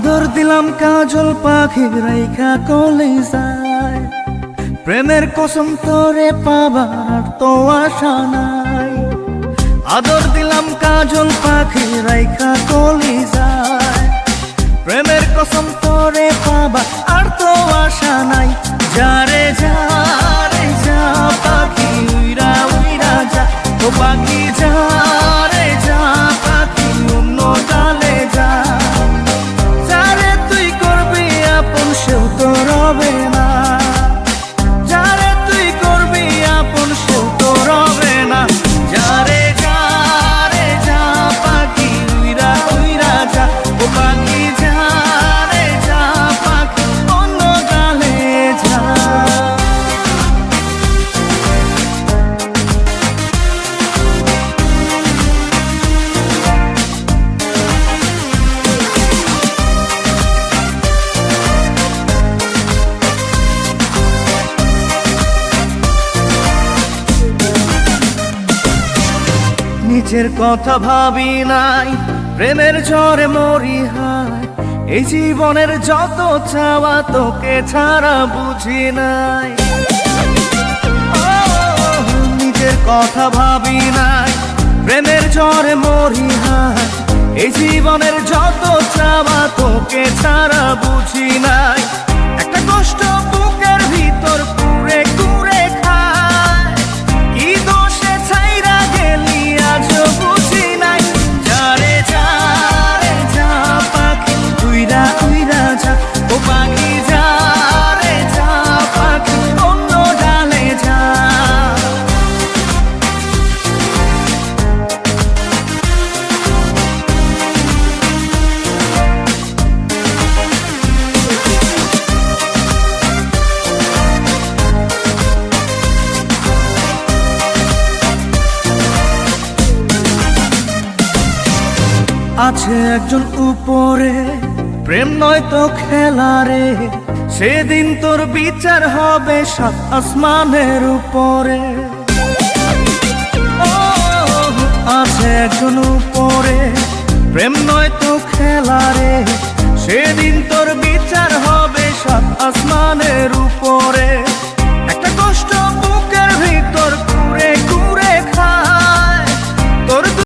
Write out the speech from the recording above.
আদর দিলাম কাজল পাখি রাইখা কলিজায়, প্রেমের কসম তোরে পাবার তো আশা নাই। আদর দিলাম কাজল পাখি রাইখা কলিজায়, প্রেমের কসম তোরে পাবার আর তো আশা নাই। যারে যা রে যা পাখি উইরা উইরা যা, ও পাখি যা রে যা পাখি অন্য ডালে যা। যারে তুই করবি আপন সেও তো রবে না, যারে তুই করবি আপন সেও তো রবে না। যারে যা রে যা পাখি উইরা উইরা যা, ও পাখি যা রে যা পাখি অন্য ডালে যা। নিজের কথা ভাবি নাই, প্রেমের ঝড়ে মরি হায়। এই জীবনের যত চাওয়া তোকে ছাড়া বুঝি নাই। নিজের কথা ভাবি নাই, প্রেমের ঝড়ে মরি হায়। এই জীবনের যত চাওয়া তোকে ছাড়া বুঝি নাই। একটা কষ্ট বুকের ভিতর কুড়ে কুড়ে খায়, কি দোষে ছাইরা গেলি আজও বুঝি নাই। যারে যা রে যা পাখি উইরা উইরা যা, ও পাখি যা রে যা পাখি অন্য ডালে যা। আছে একজন উপরে, প্রেম নয় তো খেলা রে। সেদিন তোর বিচার হবে সাত আসমানের উপরে। আছে একজন উপরে, প্রেম নয় তো খেলা রে।